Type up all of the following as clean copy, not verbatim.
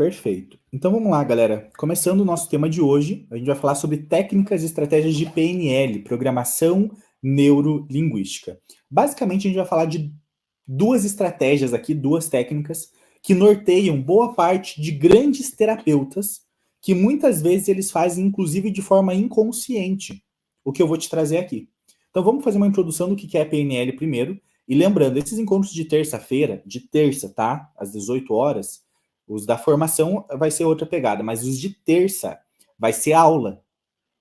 Perfeito. Então vamos lá, galera. Começando o nosso tema de hoje, a gente vai falar sobre técnicas e estratégias de PNL, Programação Neurolinguística. Basicamente, a gente vai falar de duas estratégias aqui, duas técnicas, que norteiam boa parte de grandes terapeutas, que muitas vezes eles fazem, inclusive, de forma inconsciente, o que eu vou te trazer aqui. Então vamos fazer uma introdução do que é PNL primeiro, e lembrando, esses encontros de terça-feira, de terça, tá? Às 18 horas, os da formação vai ser outra pegada, mas os de terça vai ser aula.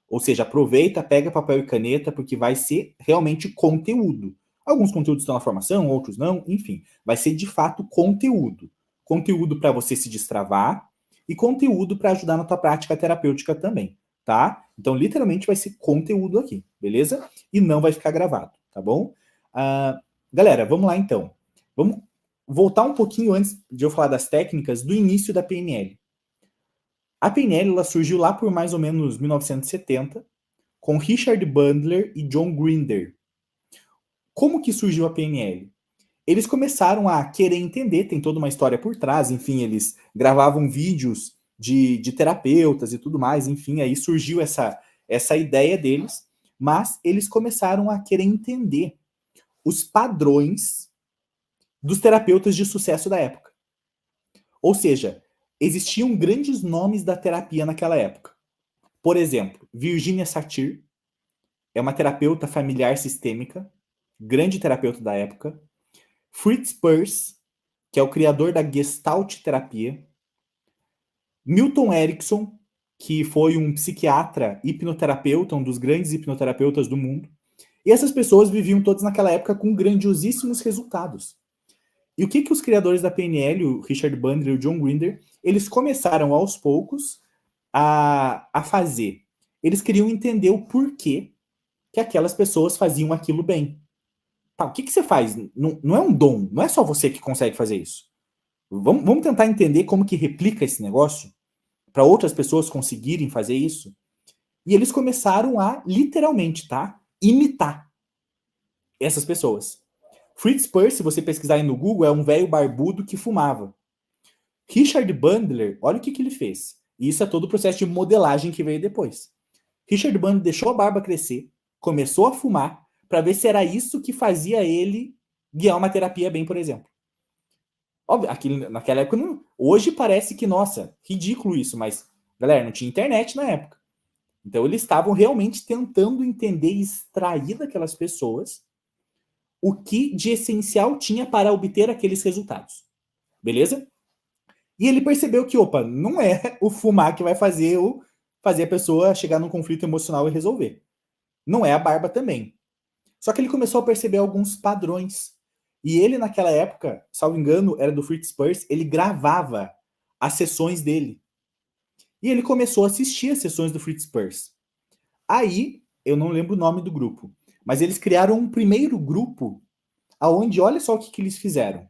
Ou seja, aproveita, pega papel e caneta, porque vai ser realmente conteúdo. Alguns conteúdos estão na formação, outros não, enfim. Vai ser de fato conteúdo. Conteúdo para você se destravar e conteúdo para ajudar na tua prática terapêutica também, tá? Então, literalmente vai ser conteúdo aqui, beleza? E não vai ficar gravado, tá bom? Galera, vamos lá então. Vamos voltar um pouquinho antes de eu falar das técnicas do início da PNL. A PNL ela surgiu lá por mais ou menos 1970, com Richard Bandler e John Grinder. Como que surgiu a PNL? Eles começaram a querer entender, tem toda uma história por trás, enfim, eles gravavam vídeos de terapeutas e tudo mais, enfim, aí surgiu essa ideia deles, mas eles começaram a querer entender os padrões dos terapeutas de sucesso da época. Ou seja, existiam grandes nomes da terapia naquela época. Por exemplo, Virginia Satir é uma terapeuta familiar sistêmica, grande terapeuta da época. Fritz Perls, que é o criador da Gestalt terapia. Milton Erickson, que foi um psiquiatra hipnoterapeuta, um dos grandes hipnoterapeutas do mundo. E essas pessoas viviam todas naquela época com grandiosíssimos resultados. E o que os criadores da PNL, o Richard Bandler e o John Grinder, eles começaram aos poucos a fazer? Eles queriam entender o porquê que aquelas pessoas faziam aquilo bem. Tá, o que você faz? Não é um dom, não é só você que consegue fazer isso. Vamos tentar entender como que replica esse negócio para outras pessoas conseguirem fazer isso. E eles começaram a, literalmente, tá? Imitar essas pessoas. Fritz Perls, se você pesquisar aí no Google, é um velho barbudo que fumava. Richard Bandler, olha o que ele fez. E isso é todo o processo de modelagem que veio depois. Richard Bandler deixou a barba crescer, começou a fumar, para ver se era isso que fazia ele guiar uma terapia bem, por exemplo. Óbvio, naquela época, não, hoje parece que, nossa, ridículo isso, mas, galera, não tinha internet na época. Então, eles estavam realmente tentando entender e extrair daquelas pessoas o que de essencial tinha para obter aqueles resultados. Beleza? E ele percebeu que, opa, não é o fumar que vai fazer a pessoa chegar num conflito emocional e resolver. Não é a barba também. Só que ele começou a perceber alguns padrões. E ele, naquela época, salvo engano, era do Fritz Perls, ele gravava as sessões dele. E ele começou a assistir as sessões do Fritz Perls. Aí, eu não lembro o nome do grupo, mas eles criaram um primeiro grupo aonde, olha só o que eles fizeram.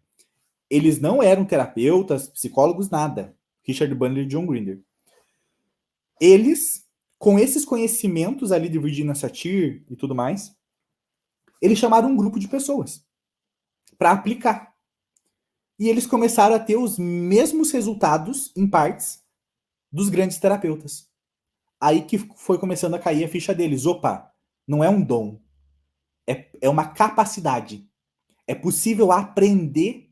Eles não eram terapeutas, psicólogos, nada. Richard Bandler e John Grinder. Eles, com esses conhecimentos ali de Virginia Satir e tudo mais, eles chamaram um grupo de pessoas para aplicar. E eles começaram a ter os mesmos resultados, em partes, dos grandes terapeutas. Aí que foi começando a cair a ficha deles. Opa, não é um dom, é uma capacidade. É possível aprender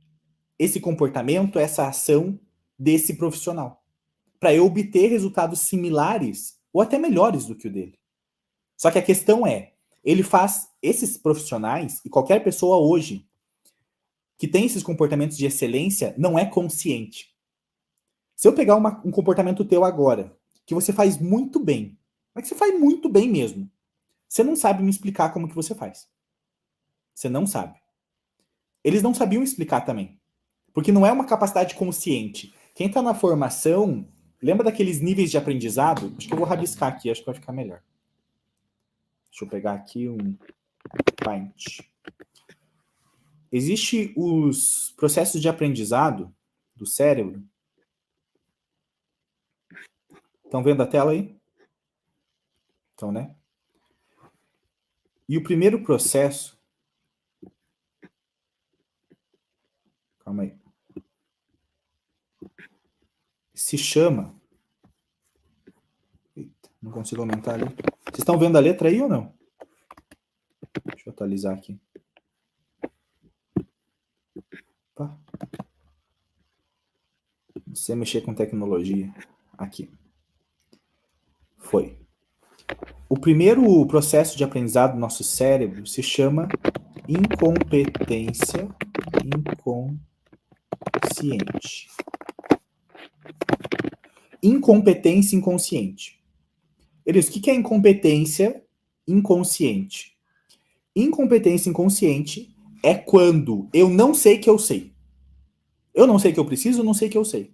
esse comportamento, essa ação desse profissional, para eu obter resultados similares ou até melhores do que o dele. Só que a questão é, ele faz esses profissionais e qualquer pessoa hoje que tem esses comportamentos de excelência não é consciente. Se eu pegar um comportamento teu agora, que você faz muito bem, mas que você faz muito bem mesmo, você não sabe me explicar como que você faz. Você não sabe. Eles não sabiam explicar também. Porque não é uma capacidade consciente. Quem está na formação, lembra daqueles níveis de aprendizado? Acho que eu vou rabiscar aqui, acho que vai ficar melhor. Deixa eu pegar aqui um Paint. Existem os processos de aprendizado do cérebro. Estão vendo a tela aí? Então, né? E o primeiro processo... Calma aí. se chama... Eita, não consigo aumentar ali. Vocês estão vendo a letra aí ou não? Deixa eu atualizar aqui. Opa. Você mexer com tecnologia. Aqui. Foi. O primeiro processo de aprendizado do nosso cérebro se chama incompetência inconsciente. Incompetência inconsciente. Elias, o que é incompetência inconsciente? Incompetência inconsciente é quando eu não sei que eu sei. Eu não sei que eu preciso, eu não sei que eu sei.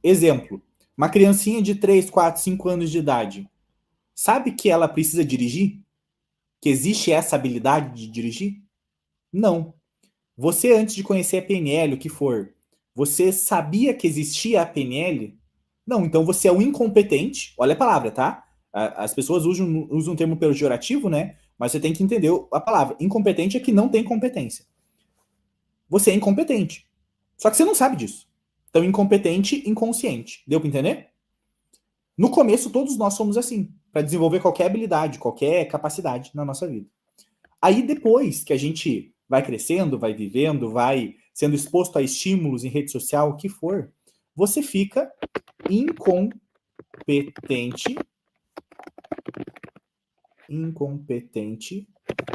Exemplo, uma criancinha de 3, 4, 5 anos de idade. Sabe que ela precisa dirigir? Que existe essa habilidade de dirigir? Não. Você, antes de conhecer a PNL, o que for, você sabia que existia a PNL? Não, então você é um incompetente. Olha a palavra, tá? As pessoas usam um termo pejorativo, né? Mas você tem que entender a palavra. Incompetente é que não tem competência. Você é incompetente. Só que você não sabe disso. Então, incompetente, inconsciente. Deu para entender? No começo, todos nós somos assim, para desenvolver qualquer habilidade, qualquer capacidade na nossa vida. Aí, depois que a gente vai crescendo, vai vivendo, vai sendo exposto a estímulos em rede social, o que for, você fica incompetente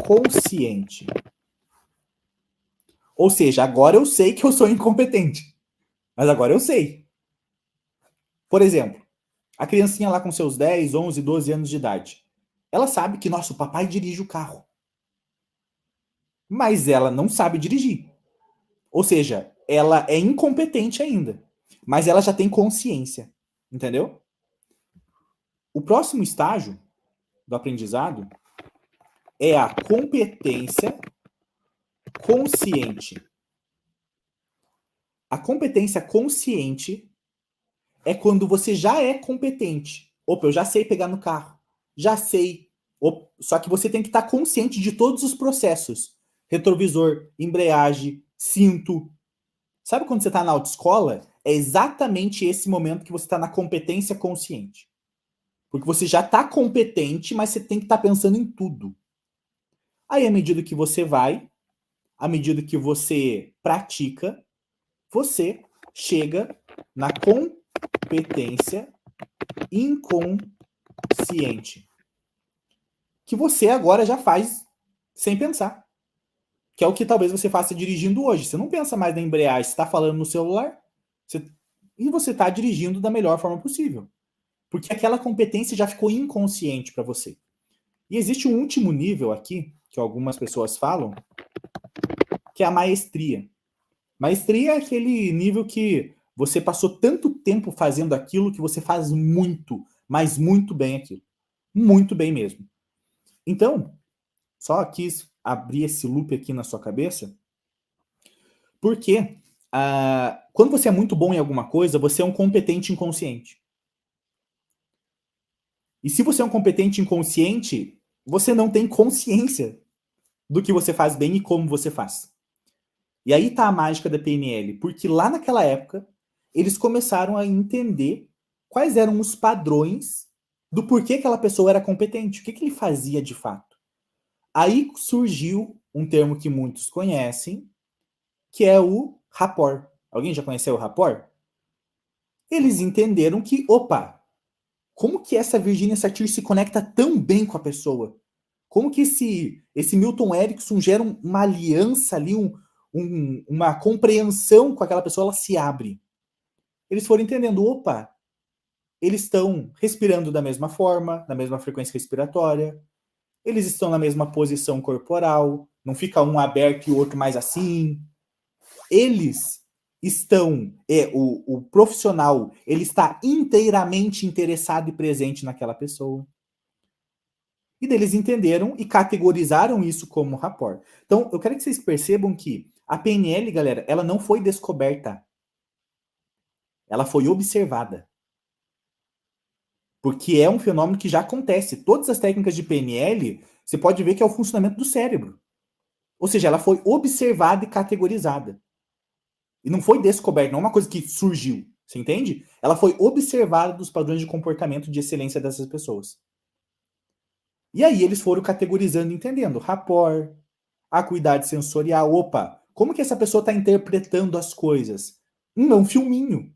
consciente. Ou seja, agora eu sei que eu sou incompetente. Mas agora eu sei. Por exemplo, a criancinha lá com seus 10, 11, 12 anos de idade. Ela sabe que, nosso papai dirige o carro. Mas ela não sabe dirigir. Ou seja, ela é incompetente ainda. Mas ela já tem consciência. Entendeu? O próximo estágio do aprendizado é a competência consciente. A competência consciente é quando você já é competente. Opa, eu já sei pegar no carro. Já sei. Só que você tem que estar consciente de todos os processos. Retrovisor, embreagem, cinto. Sabe quando você está na autoescola? É exatamente esse momento que você está na competência consciente. Porque você já está competente, mas você tem que estar pensando em tudo. Aí, à medida que você vai, à medida que você pratica, você chega na competência inconsciente. Que você agora já faz sem pensar. Que é o que talvez você faça dirigindo hoje. Você não pensa mais na embreagem, você está falando no celular e você está dirigindo da melhor forma possível. Porque aquela competência já ficou inconsciente para você. E existe um último nível aqui, que algumas pessoas falam, que é a maestria. Maestria é aquele nível que você passou tanto tempo fazendo aquilo que você faz muito, mas muito bem aquilo. Muito bem mesmo. Então, só quis abrir esse loop aqui na sua cabeça, porque quando você é muito bom em alguma coisa, você é um competente inconsciente. E se você é um competente inconsciente, você não tem consciência do que você faz bem e como você faz. E aí tá a mágica da PNL, porque lá naquela época, eles começaram a entender quais eram os padrões do porquê aquela pessoa era competente, o que ele fazia de fato. Aí surgiu um termo que muitos conhecem, que é o rapport. Alguém já conheceu o rapport? Eles entenderam que, opa, como que essa Virginia Satir se conecta tão bem com a pessoa? Como que esse Milton Erickson gera uma aliança ali, uma compreensão com aquela pessoa, ela se abre. Eles foram entendendo, opa, eles estão respirando da mesma forma, na mesma frequência respiratória, eles estão na mesma posição corporal, não fica um aberto e o outro mais assim. Eles estão, o profissional, ele está inteiramente interessado e presente naquela pessoa. E eles entenderam e categorizaram isso como rapport. Então, eu quero que vocês percebam que a PNL, galera, ela não foi descoberta. Ela foi observada. Porque é um fenômeno que já acontece. Todas as técnicas de PNL, você pode ver que é o funcionamento do cérebro. Ou seja, ela foi observada e categorizada. E não foi descoberta, não é uma coisa que surgiu. Você entende? Ela foi observada dos padrões de comportamento de excelência dessas pessoas. E aí eles foram categorizando, entendendo. Rapport, acuidade sensorial. Opa, como que essa pessoa está interpretando as coisas? É um filminho.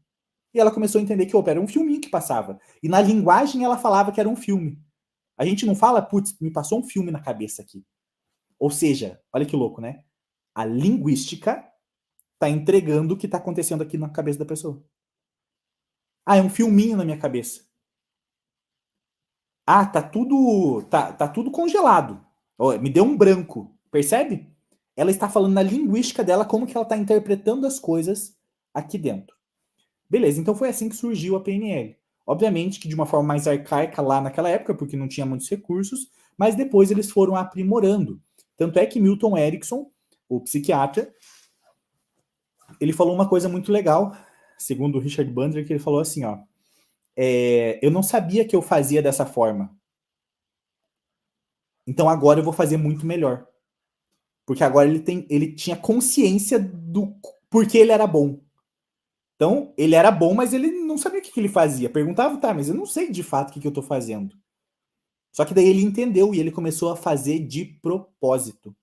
E ela começou a entender que, opa, era um filminho que passava. E na linguagem ela falava que era um filme. A gente não fala, putz, me passou um filme na cabeça aqui. Ou seja, olha que louco, né? A linguística está entregando o que está acontecendo aqui na cabeça da pessoa. Ah, é um filminho na minha cabeça. Ah, tá tudo congelado. Oh, me deu um branco. Percebe? Ela está falando na linguística dela como que ela está interpretando as coisas aqui dentro. Beleza, então foi assim que surgiu a PNL. Obviamente que de uma forma mais arcaica lá naquela época, porque não tinha muitos recursos, mas depois eles foram aprimorando. Tanto é que Milton Erickson, o psiquiatra, ele falou uma coisa muito legal, segundo o Richard Bandler, que ele falou assim, ó, eu não sabia que eu fazia dessa forma. Então agora eu vou fazer muito melhor. Porque agora ele tinha consciência do porquê ele era bom. Então, ele era bom, mas ele não sabia o que ele fazia. Perguntava, tá, mas eu não sei de fato o que eu tô fazendo. Só que daí ele entendeu e ele começou a fazer de propósito,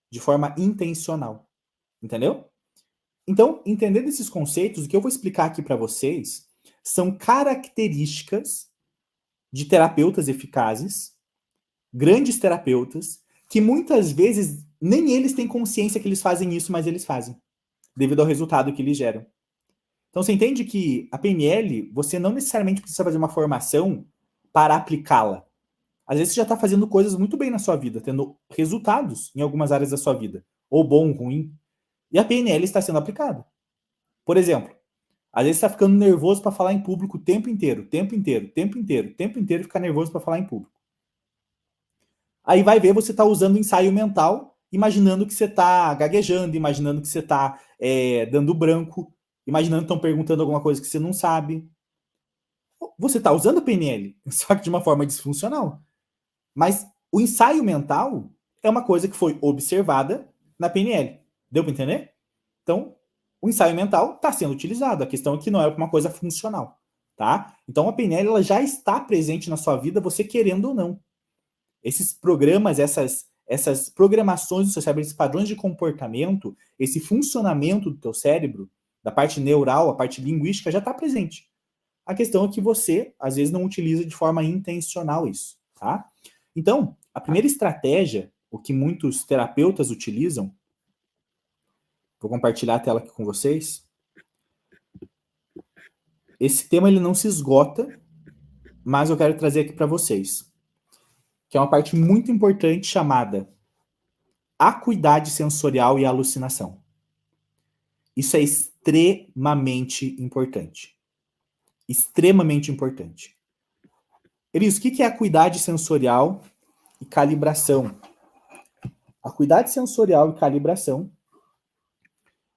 de forma intencional. Entendeu? Então, entendendo esses conceitos, o que eu vou explicar aqui para vocês são características de terapeutas eficazes, grandes terapeutas, que muitas vezes nem eles têm consciência que eles fazem isso, mas eles fazem, devido ao resultado que eles geram. Então você entende que a PNL, você não necessariamente precisa fazer uma formação para aplicá-la. Às vezes você já está fazendo coisas muito bem na sua vida, tendo resultados em algumas áreas da sua vida, ou bom, ou ruim, e a PNL está sendo aplicada. Por exemplo, às vezes você está ficando nervoso para falar em público o tempo inteiro, tempo inteiro, tempo inteiro, tempo inteiro, ficar nervoso para falar em público. Aí vai ver, você está usando ensaio mental, imaginando que você está gaguejando, imaginando que você está dando branco, imaginando que estão perguntando alguma coisa que você não sabe. Você está usando a PNL, só que de uma forma disfuncional. Mas o ensaio mental é uma coisa que foi observada na PNL. Deu para entender? Então, o ensaio mental está sendo utilizado. A questão é que não é uma coisa funcional. Tá? Então, a PNL ela já está presente na sua vida, você querendo ou não. Esses programas, essas programações do seu cérebro, esses padrões de comportamento, esse funcionamento do teu cérebro, da parte neural, a parte linguística, já está presente. A questão é que você, às vezes, não utiliza de forma intencional isso, tá? Então, a primeira estratégia, o que muitos terapeutas utilizam, vou compartilhar a tela aqui com vocês. Esse tema ele não se esgota, mas eu quero trazer aqui para vocês, que é uma parte muito importante chamada acuidade sensorial e alucinação. Isso é extremamente importante. Extremamente importante. Elis, o que é acuidade sensorial e calibração? Acuidade sensorial e calibração.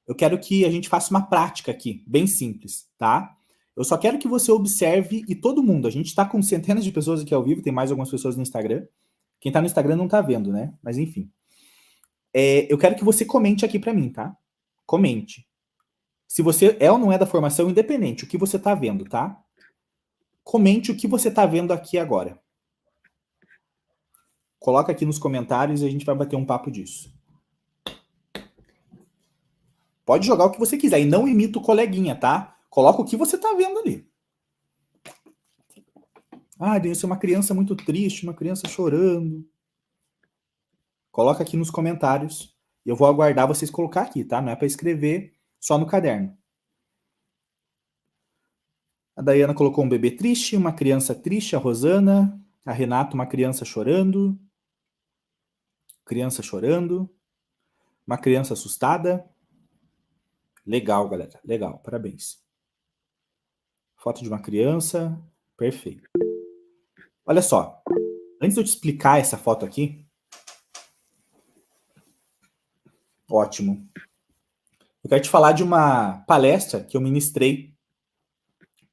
Eu quero que a gente faça uma prática aqui, bem simples, tá? Eu só quero que você observe, e todo mundo, a gente está com centenas de pessoas aqui ao vivo, tem mais algumas pessoas no Instagram. Quem está no Instagram não está vendo, né? Mas enfim. Eu quero que você comente aqui para mim, tá? Comente. Se você é ou não é da formação, independente, o que você está vendo, tá? Comente o que você está vendo aqui agora. Coloca aqui nos comentários e a gente vai bater um papo disso. Pode jogar o que você quiser e não imita o coleguinha, tá? Coloca o que você tá vendo ali. Ah, deve ser uma criança muito triste, uma criança chorando. Coloca aqui nos comentários. E eu vou aguardar vocês colocar aqui, tá? Não é para escrever só no caderno. A Dayana colocou um bebê triste, uma criança triste, a Rosana. A Renata, uma criança chorando. Criança chorando. Uma criança assustada. Legal, galera. Legal. Parabéns. Foto de uma criança. Perfeito. Olha só. Antes de eu te explicar essa foto aqui. Ótimo. Eu quero te falar de uma palestra que eu ministrei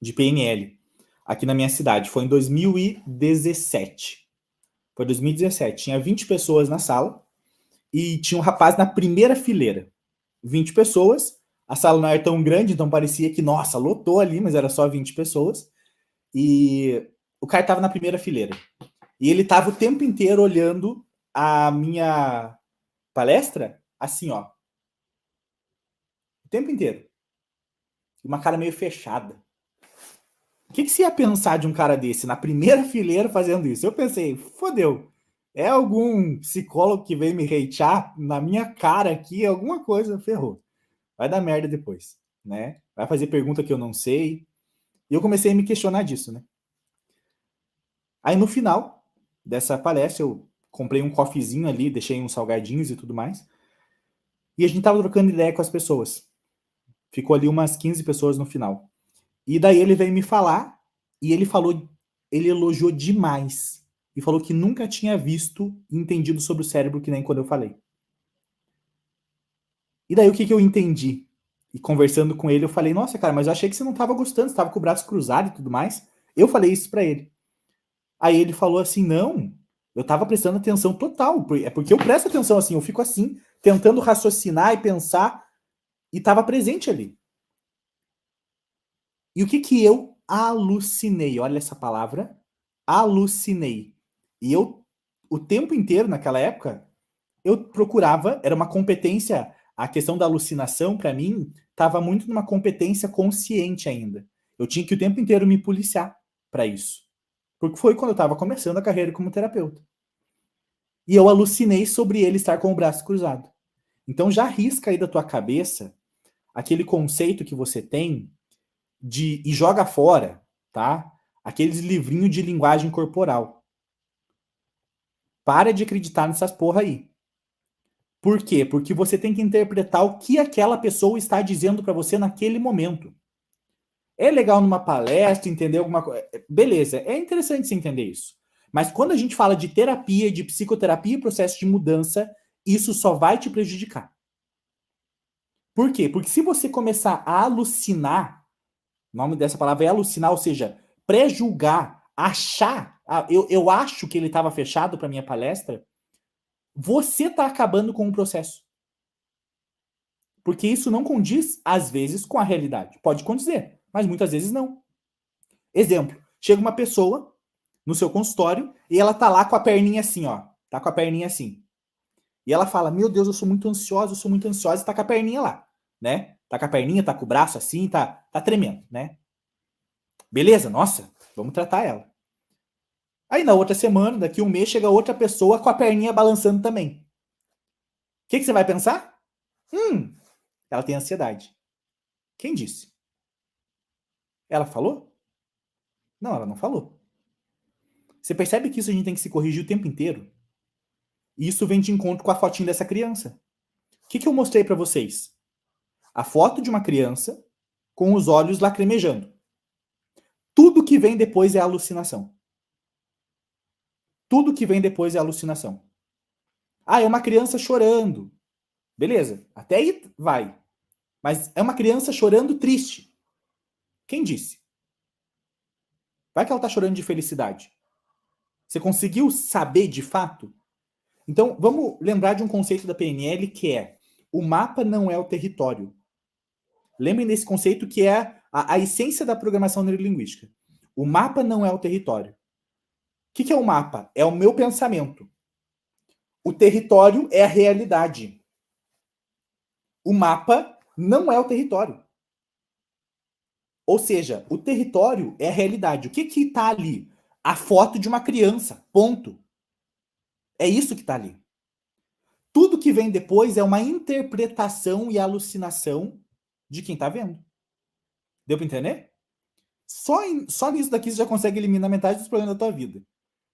de PNL aqui na minha cidade. Foi em 2017. Foi 2017. Tinha 20 pessoas na sala e tinha um rapaz na primeira fileira. 20 pessoas. A sala não era tão grande, então parecia que, nossa, lotou ali, mas era só 20 pessoas. E o cara tava na primeira fileira. E ele tava o tempo inteiro olhando a minha palestra, assim, ó. O tempo inteiro. Uma cara meio fechada. O que você ia pensar de um cara desse na primeira fileira fazendo isso? Eu pensei, fodeu. É algum psicólogo que veio me hatear na minha cara aqui, alguma coisa, ferrou. Vai dar merda depois, né? Vai fazer pergunta que eu não sei. E eu comecei a me questionar disso, né? Aí no final dessa palestra, eu comprei um coffeezinho ali, deixei uns salgadinhos e tudo mais. E a gente tava trocando ideia com as pessoas. Ficou ali umas 15 pessoas no final. E daí ele veio me falar, e ele falou, ele elogiou demais. E falou que nunca tinha visto e entendido sobre o cérebro que nem quando eu falei. E daí o que eu entendi? E conversando com ele, eu falei, nossa, cara, mas eu achei que você não tava gostando, você tava com o braço cruzado e tudo mais. Eu falei isso pra ele. Aí ele falou assim, não, eu tava prestando atenção total. É porque eu presto atenção assim, eu fico assim, tentando raciocinar e pensar, e tava presente ali. E o que eu alucinei? Olha essa palavra, alucinei. E eu, o tempo inteiro naquela época, eu procurava, era uma competência, a questão da alucinação, para mim, estava muito numa competência consciente ainda. Eu tinha que o tempo inteiro me policiar para isso. Porque foi quando eu estava começando a carreira como terapeuta. E eu alucinei sobre ele estar com o braço cruzado. Então já risca aí da tua cabeça aquele conceito que você tem de e joga fora, tá? Aqueles livrinhos de linguagem corporal. Para de acreditar nessas porra aí. Por quê? Porque você tem que interpretar o que aquela pessoa está dizendo para você naquele momento. É legal numa palestra entender alguma coisa. Beleza, é interessante você entender isso. Mas quando a gente fala de terapia, de psicoterapia e processo de mudança, isso só vai te prejudicar. Por quê? Porque se você começar a alucinar, o nome dessa palavra é alucinar, ou seja, pré-julgar, achar, eu acho que ele estava fechado para minha palestra, você está acabando com o processo. Porque isso não condiz, às vezes, com a realidade. Pode condizer, mas muitas vezes não. Exemplo, chega uma pessoa no seu consultório e ela tá lá com a perninha assim, ó. Tá com a perninha assim. E ela fala, meu Deus, eu sou muito ansiosa, e tá com a perninha lá, né? Tá com a perninha, tá com o braço assim, tá tremendo, né? Beleza, nossa, vamos tratar ela. Aí na outra semana, daqui um mês, chega outra pessoa com a perninha balançando também. O que você vai pensar? Ela tem ansiedade. Quem disse? Ela falou? Não, ela não falou. Você percebe que isso a gente tem que se corrigir o tempo inteiro? E isso vem de encontro com a fotinha dessa criança. O que eu mostrei para vocês? A foto de uma criança com os olhos lacrimejando. Tudo que vem depois é alucinação. Tudo que vem depois é alucinação. Ah, é uma criança chorando. Beleza, até aí vai. Mas é uma criança chorando triste. Quem disse? Vai que ela tá chorando de felicidade. Você conseguiu saber de fato? Então, vamos lembrar de um conceito da PNL que é: o mapa não é o território. Lembrem desse conceito que é a essência da programação neurolinguística. O mapa não é o território. O que é o mapa? É o meu pensamento. O território é a realidade. O mapa não é o território. Ou seja, o território é a realidade. O que está ali? A foto de uma criança. Ponto. É isso que está ali. Tudo que vem depois é uma interpretação e alucinação de quem está vendo. Deu para entender? Só nisso daqui você já consegue eliminar metade dos problemas da tua vida.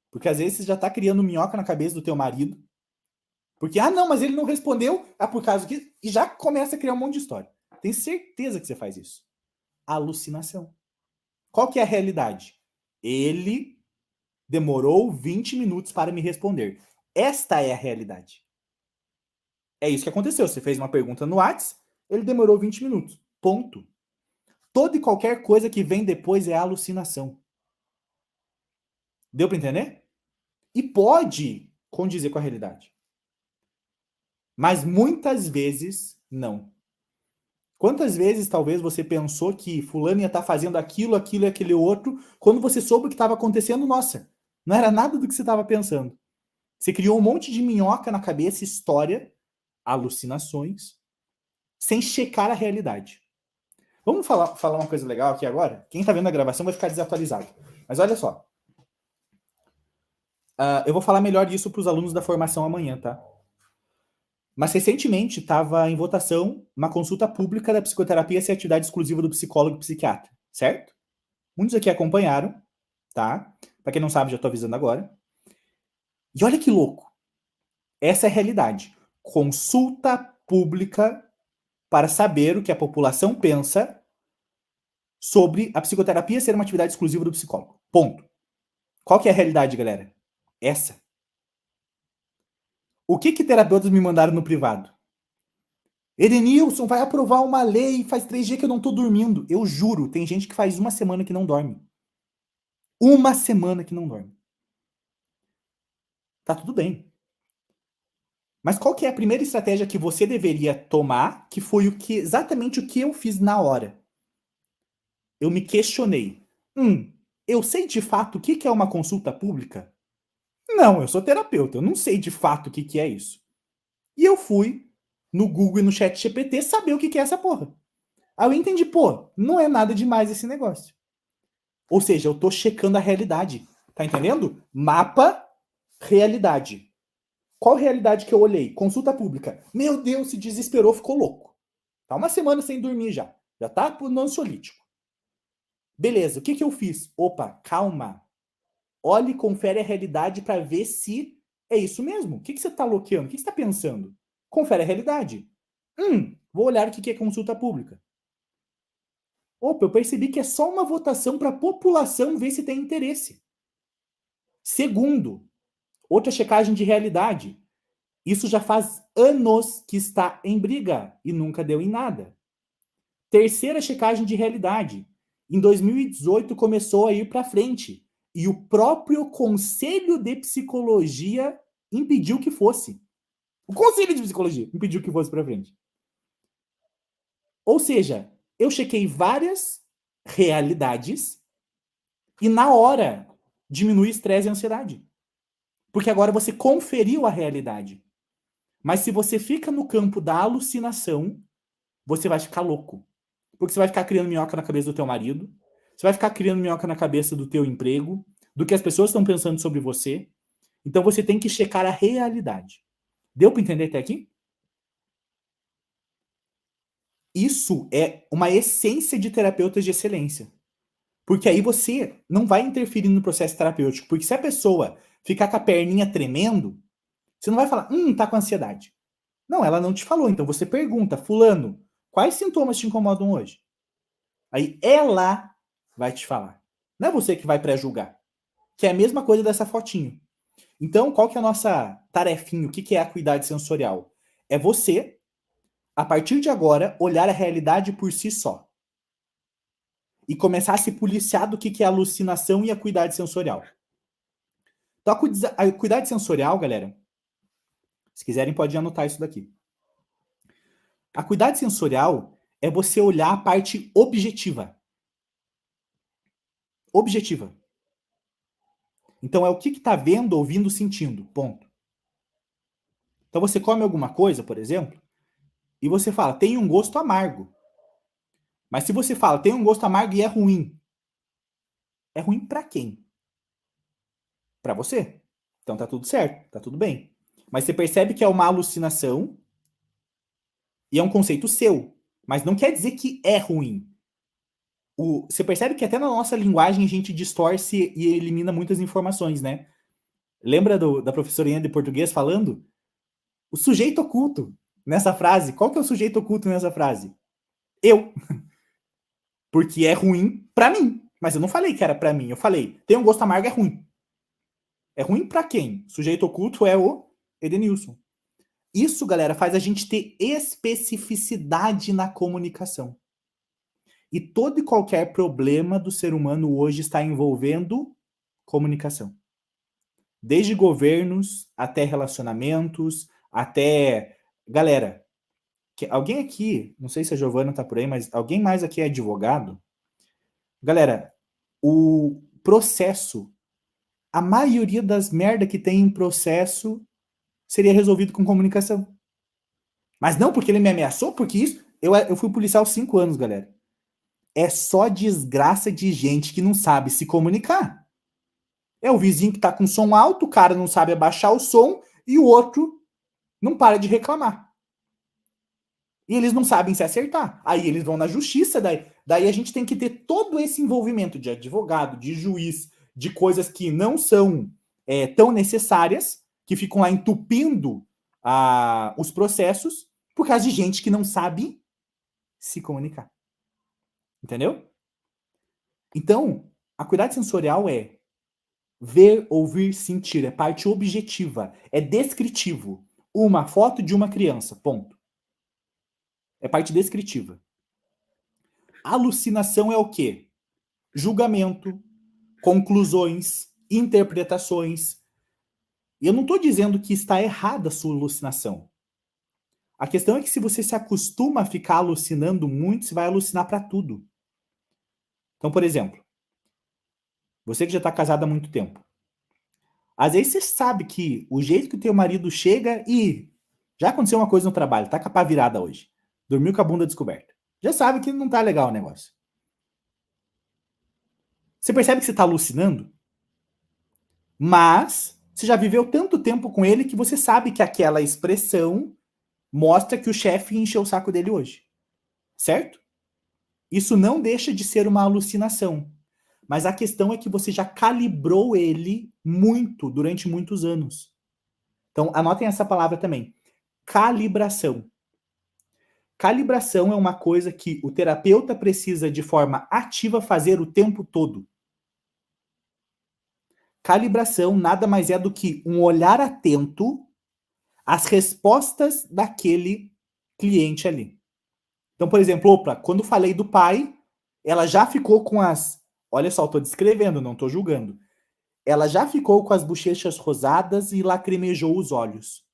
Porque às vezes você já está criando minhoca na cabeça do teu marido. Porque, ah, não, mas ele não respondeu. Ah, por causa que. E já começa a criar um monte de história. Tenho certeza que você faz isso. Alucinação. Qual que é a realidade? Ele demorou 20 minutos para me responder. Esta é a realidade. É isso que aconteceu. Você fez uma pergunta no WhatsApp, ele demorou 20 minutos. Ponto. Toda e qualquer coisa que vem depois é alucinação. Deu para entender? E pode condizer com a realidade. Mas muitas vezes não. Quantas vezes talvez você pensou que fulano ia estar fazendo aquilo, aquilo e aquele outro, quando você soube o que estava acontecendo, nossa, não era nada do que você estava pensando. Você criou um monte de minhoca na cabeça, história, alucinações, sem checar a realidade. Vamos falar uma coisa legal aqui agora? Quem está vendo a gravação vai ficar desatualizado. Mas olha só. Eu vou falar melhor disso para os alunos da formação amanhã, tá? Mas recentemente estava em votação uma consulta pública da psicoterapia ser atividade exclusiva do psicólogo e psiquiatra, certo? Muitos aqui acompanharam, tá? Para quem não sabe, já estou avisando agora. E olha que louco. Essa é a realidade. Consulta pública para saber o que a população pensa sobre a psicoterapia ser uma atividade exclusiva do psicólogo. Ponto. Qual que é a realidade, galera? Essa. O que terapeutas me mandaram no privado? Edenilson, vai aprovar uma lei, faz 3 dias que eu não tô dormindo. Eu juro, tem gente que faz 1 semana que não dorme. 1 semana que não dorme. Tá tudo bem. Mas qual que é a primeira estratégia que você deveria tomar, que foi exatamente o que eu fiz na hora? Eu me questionei. Eu sei de fato o que é uma consulta pública? Não, eu sou terapeuta, eu não sei de fato o que é isso. E eu fui no Google e no ChatGPT saber o que é essa porra. Aí eu entendi, pô, não é nada demais esse negócio. Ou seja, eu tô checando a realidade. Tá entendendo? Mapa, realidade. Qual realidade que eu olhei? Consulta pública. Meu Deus, se desesperou, ficou louco. Tá 1 semana sem dormir já. Já tá no ansiolítico. Beleza, o que eu fiz? Opa, calma. Olhe e confere a realidade para ver se é isso mesmo. O que você tá bloqueando? O que você tá pensando? Confere a realidade. Vou olhar o que é consulta pública. Opa, eu percebi que é só uma votação para a população ver se tem interesse. Segundo, outra checagem de realidade. Isso já faz anos que está em briga e nunca deu em nada. Terceira checagem de realidade. Em 2018 começou a ir para frente e o próprio Conselho de Psicologia impediu que fosse. O Conselho de Psicologia impediu que fosse para frente. Ou seja, eu chequei várias realidades e na hora diminui estresse e ansiedade. Porque agora você conferiu a realidade. Mas se você fica no campo da alucinação, você vai ficar louco. Porque você vai ficar criando minhoca na cabeça do teu marido, você vai ficar criando minhoca na cabeça do teu emprego, do que as pessoas estão pensando sobre você. Então você tem que checar a realidade. Deu para entender até aqui? Isso é uma essência de terapeutas de excelência. Porque aí você não vai interferir no processo terapêutico. Porque se a pessoa ficar com a perninha tremendo, você não vai falar, tá com ansiedade. Não, ela não te falou. Então você pergunta, fulano, quais sintomas te incomodam hoje? Aí ela vai te falar. Não é você que vai pré-julgar. Que é a mesma coisa dessa fotinho. Então, qual que é a nossa tarefinha? O que é a acuidade sensorial? É você, a partir de agora, olhar a realidade por si só. E começar a se policiar do que é alucinação e acuidade sensorial. Então, a acuidade sensorial, galera, se quiserem pode anotar isso daqui. A acuidade sensorial é você olhar a parte objetiva. Objetiva. Então é o que está vendo, ouvindo, sentindo. Ponto. Então você come alguma coisa, por exemplo, e você fala, tem um gosto amargo. Mas se você fala, tem um gosto amargo e é ruim para quem? Para você. Então tá tudo certo, tá tudo bem. Mas você percebe que é uma alucinação e é um conceito seu. Mas não quer dizer que é ruim. Você percebe que até na nossa linguagem a gente distorce e elimina muitas informações, né? Lembra da professorinha de português falando? O sujeito oculto nessa frase. Qual que é o sujeito oculto nessa frase? Eu. Porque é ruim pra mim. Mas eu não falei que era pra mim. Eu falei, tem um gosto amargo, é ruim. É ruim pra quem? O sujeito oculto é o Edenilson. Isso, galera, faz a gente ter especificidade na comunicação. E todo e qualquer problema do ser humano hoje está envolvendo comunicação. Desde governos, até relacionamentos, até... Galera, Alguém aqui, não sei se a Giovana tá por aí, mas alguém mais aqui é advogado? Galera, o processo, a maioria das merda que tem em processo seria resolvido com comunicação. Mas não porque ele me ameaçou, porque isso. Eu fui policial 5 anos, galera. É só desgraça de gente que não sabe se comunicar. É o vizinho que tá com som alto, o cara não sabe abaixar o som e o outro não para de reclamar. E eles não sabem se acertar. Aí eles vão na justiça, daí a gente tem que ter todo esse envolvimento de advogado, de juiz, de coisas que não são tão necessárias, que ficam lá entupindo os processos, por causa de gente que não sabe se comunicar. Entendeu? Então, a acuidade sensorial é ver, ouvir, sentir. É parte objetiva. É descritivo. Uma foto de uma criança. Ponto. É parte descritiva. Alucinação é o quê? Julgamento, conclusões, interpretações. E eu não estou dizendo que está errada a sua alucinação. A questão é que se você se acostuma a ficar alucinando muito, você vai alucinar para tudo. Então, por exemplo, você que já está casado há muito tempo. Às vezes você sabe que o jeito que o teu marido chega e já aconteceu uma coisa no trabalho, tá com a pá virada hoje. Dormiu com a bunda descoberta. Já sabe que não tá legal o negócio. Você percebe que você tá alucinando? Mas você já viveu tanto tempo com ele que você sabe que aquela expressão mostra que o chefe encheu o saco dele hoje. Certo? Isso não deixa de ser uma alucinação. Mas a questão é que você já calibrou ele muito durante muitos anos. Então, anotem essa palavra também. Calibração. Calibração é uma coisa que o terapeuta precisa, de forma ativa, fazer o tempo todo. Calibração nada mais é do que um olhar atento às respostas daquele cliente ali. Então, por exemplo, opa, quando falei do pai, ela já ficou com as... Olha só, estou descrevendo, não estou julgando. Ela já ficou com as bochechas rosadas e lacrimejou os olhos.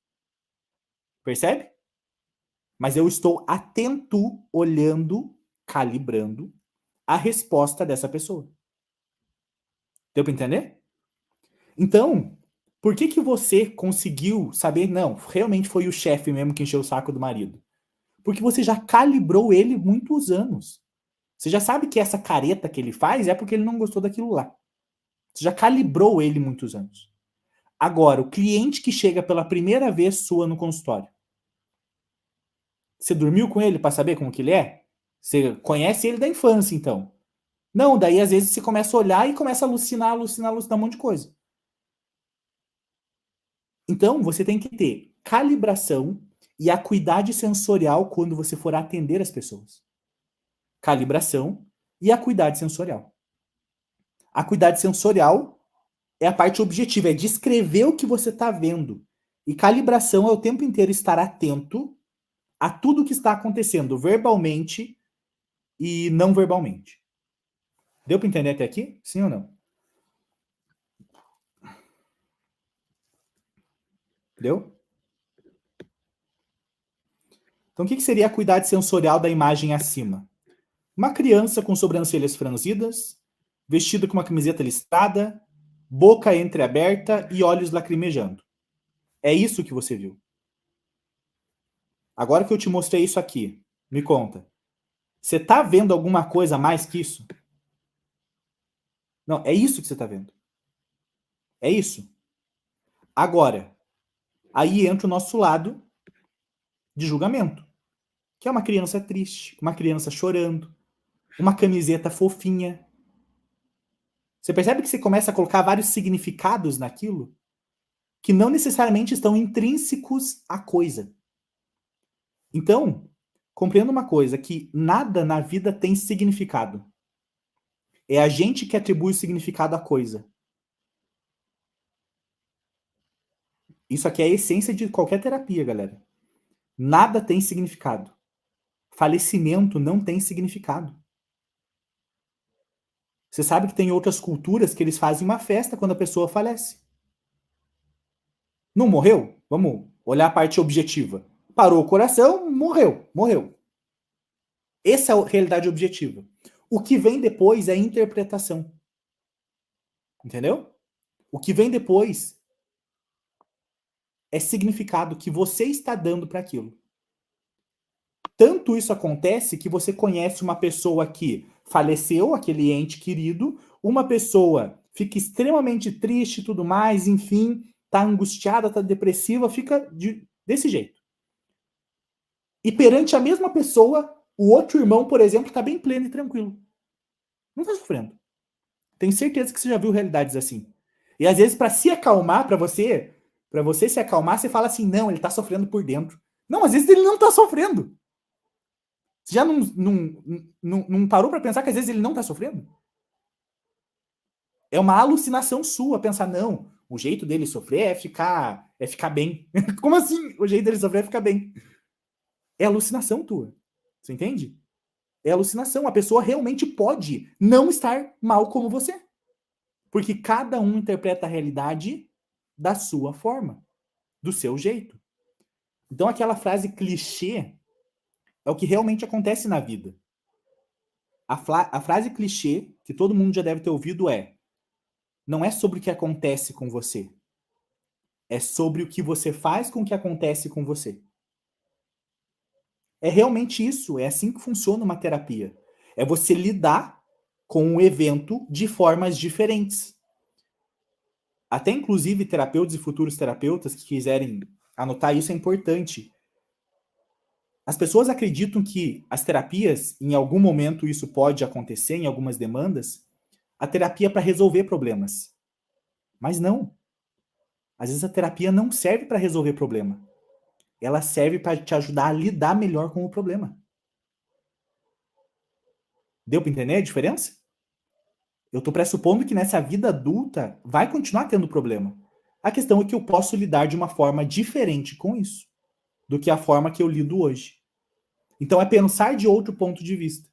Percebe? Mas eu estou atento, olhando, calibrando a resposta dessa pessoa. Deu para entender? Então, por que você conseguiu saber, não, realmente foi o chefe mesmo que encheu o saco do marido? Porque você já calibrou ele muitos anos. Você já sabe que essa careta que ele faz é porque ele não gostou daquilo lá. Você já calibrou ele muitos anos. Agora, o cliente que chega pela primeira vez sua no consultório. Você dormiu com ele para saber como que ele é? Você conhece ele da infância, então. Não, daí às vezes você começa a olhar e começa a alucinar um monte de coisa. Então, você tem que ter calibração e acuidade sensorial quando você for atender as pessoas. Calibração e acuidade sensorial. A acuidade sensorial é a parte objetiva, é descrever o que você está vendo. E calibração é o tempo inteiro estar atento a tudo que está acontecendo, verbalmente e não verbalmente. Deu para entender até aqui? Sim ou não? Deu? Então, o que seria a acuidade sensorial da imagem acima? Uma criança com sobrancelhas franzidas, vestida com uma camiseta listrada, boca entreaberta e olhos lacrimejando. É isso que você viu. Agora que eu te mostrei isso aqui, me conta. Você tá vendo alguma coisa a mais que isso? Não, é isso que você tá vendo. É isso. Agora, aí entra o nosso lado de julgamento, que é uma criança triste, uma criança chorando, uma camiseta fofinha. Você percebe que você começa a colocar vários significados naquilo que não necessariamente estão intrínsecos à coisa. Então, compreenda uma coisa, que nada na vida tem significado. É a gente que atribui o significado à coisa. Isso aqui é a essência de qualquer terapia, galera. Nada tem significado. Falecimento não tem significado. Você sabe que tem outras culturas que eles fazem uma festa quando a pessoa falece. Não morreu? Vamos olhar a parte objetiva. Parou o coração, morreu. Essa é a realidade objetiva. O que vem depois é interpretação. Entendeu? O que vem depois é significado que você está dando para aquilo. Tanto isso acontece que você conhece uma pessoa que faleceu, aquele ente querido, uma pessoa fica extremamente triste e tudo mais, enfim, tá angustiada, tá depressiva, fica desse jeito. E perante a mesma pessoa, o outro irmão, por exemplo, tá bem pleno e tranquilo. Não tá sofrendo. Tenho certeza que você já viu realidades assim. E às vezes, para se acalmar, para você se acalmar, você fala assim: não, ele tá sofrendo por dentro. Não, às vezes ele não tá sofrendo. Você já não parou para pensar que às vezes ele não tá sofrendo? É uma alucinação sua pensar, não, o jeito dele sofrer é ficar bem. Como assim? O jeito dele sofrer é ficar bem. É alucinação tua. Você entende? É alucinação. A pessoa realmente pode não estar mal como você. Porque cada um interpreta a realidade da sua forma, do seu jeito. Então aquela frase clichê é o que realmente acontece na vida. A frase clichê, que todo mundo já deve ter ouvido, não é sobre o que acontece com você. É sobre o que você faz com o que acontece com você. É realmente isso. É assim que funciona uma terapia. É você lidar com o evento de formas diferentes. Até inclusive terapeutas e futuros terapeutas que quiserem anotar isso é importante. As pessoas acreditam que as terapias, em algum momento isso pode acontecer, em algumas demandas, a terapia é para resolver problemas. Mas não. Às vezes a terapia não serve para resolver problema. Ela serve para te ajudar a lidar melhor com o problema. Deu para entender a diferença? Eu estou pressupondo que nessa vida adulta vai continuar tendo problema. A questão é que eu posso lidar de uma forma diferente com isso do que a forma que eu lido hoje. Então é pensar de outro ponto de vista.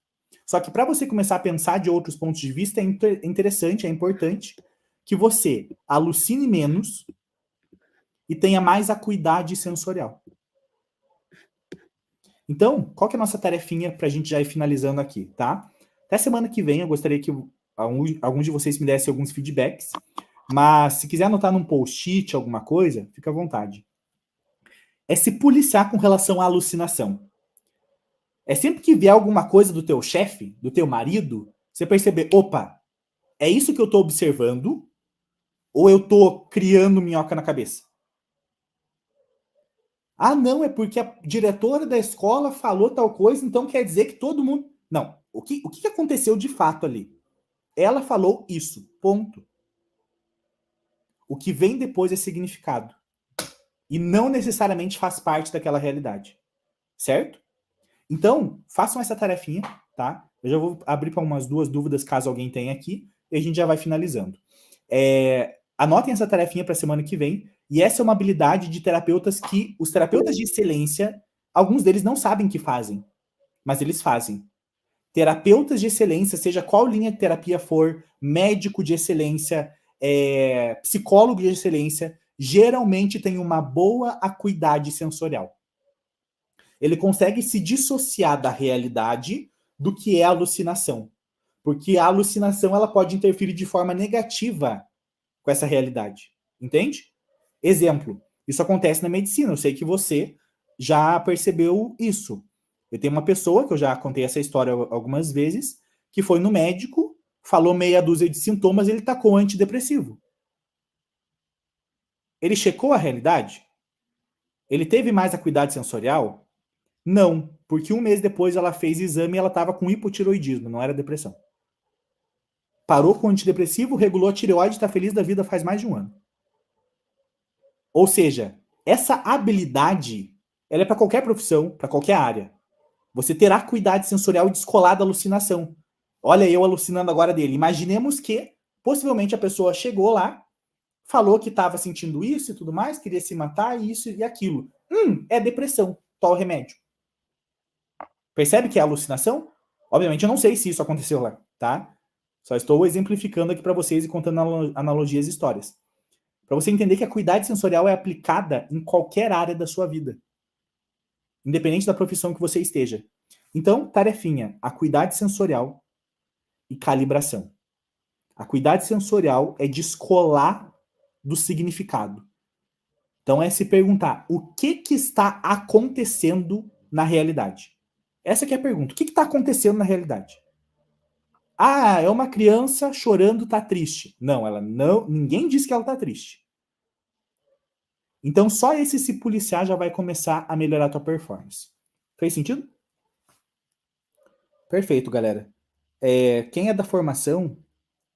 Só que para você começar a pensar de outros pontos de vista é interessante, é importante que você alucine menos e tenha mais acuidade sensorial. Então, qual que é a nossa tarefinha para a gente já ir finalizando aqui, tá? Até semana que vem eu gostaria que alguns de vocês me dessem alguns feedbacks, mas se quiser anotar num post-it alguma coisa, fica à vontade. É se policiar com relação à alucinação. É sempre que vier alguma coisa do teu chefe, do teu marido, você perceber, opa, é isso que eu estou observando ou eu estou criando minhoca na cabeça? Ah, não, é porque a diretora da escola falou tal coisa, então quer dizer que todo mundo... Não, o que aconteceu de fato ali? Ela falou isso, ponto. O que vem depois é significado. E não necessariamente faz parte daquela realidade. Certo? Então, façam essa tarefinha, tá? Eu já vou abrir para umas duas dúvidas, caso alguém tenha aqui, e a gente já vai finalizando. Anotem essa tarefinha para a semana que vem, e essa é uma habilidade de terapeutas que os terapeutas de excelência, alguns deles não sabem que fazem, mas eles fazem. Terapeutas de excelência, seja qual linha de terapia for, médico de excelência, psicólogo de excelência, geralmente tem uma boa acuidade sensorial. Ele consegue se dissociar da realidade do que é alucinação. Porque a alucinação ela pode interferir de forma negativa com essa realidade. Entende? Exemplo, isso acontece na medicina. Eu sei que você já percebeu isso. Eu tenho uma pessoa, que eu já contei essa história algumas vezes, que foi no médico, falou meia dúzia de sintomas e ele tacou antidepressivo. Ele checou a realidade? Ele teve mais acuidade sensorial? Não, porque um mês depois ela fez exame e ela estava com hipotiroidismo, não era depressão. Parou com o antidepressivo, regulou a tireoide, está feliz da vida faz mais de um ano. Ou seja, essa habilidade, ela é para qualquer profissão, para qualquer área. Você terá acuidade sensorial e descolar da alucinação. Olha eu alucinando agora dele. Imaginemos que, possivelmente, a pessoa chegou lá, falou que estava sentindo isso e tudo mais, queria se matar, isso e aquilo. É depressão. Toma o remédio. Percebe que é alucinação? Obviamente eu não sei se isso aconteceu lá, tá? Só estou exemplificando aqui para vocês e contando analogias e histórias. Para você entender que a acuidade sensorial é aplicada em qualquer área da sua vida. independente da profissão que você esteja. Então, tarefinha, acuidade sensorial e calibração. A acuidade sensorial é descolar do significado. Então é se perguntar o que está acontecendo na realidade. Essa que é a pergunta. O que está acontecendo na realidade? Ah, é uma criança chorando, tá triste. Não, ela não. Ninguém disse que ela tá triste. Então só esse se policiar já vai começar a melhorar a tua performance. Fez sentido? Perfeito, galera. Quem é da formação,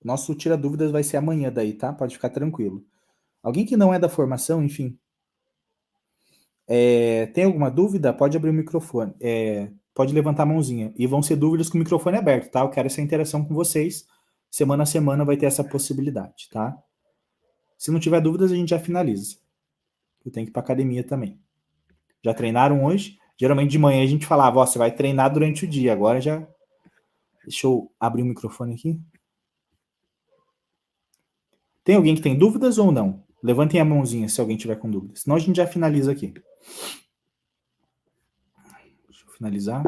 nosso tira dúvidas vai ser amanhã daí, tá? Pode ficar tranquilo. Alguém que não é da formação, enfim, tem alguma dúvida? Pode abrir o microfone. Pode levantar a mãozinha. E vão ser dúvidas com o microfone aberto, tá? Eu quero essa interação com vocês. Semana a semana vai ter essa possibilidade, tá? Se não tiver dúvidas, a gente já finaliza. Eu tenho que ir pra academia também. Já treinaram hoje? Geralmente de manhã a gente falava, ó, você vai treinar durante o dia. Agora já... Deixa eu abrir o microfone aqui. Tem alguém que tem dúvidas ou não? Levantem a mãozinha se alguém tiver com dúvidas. Senão a gente já finaliza aqui. Deixa eu finalizar.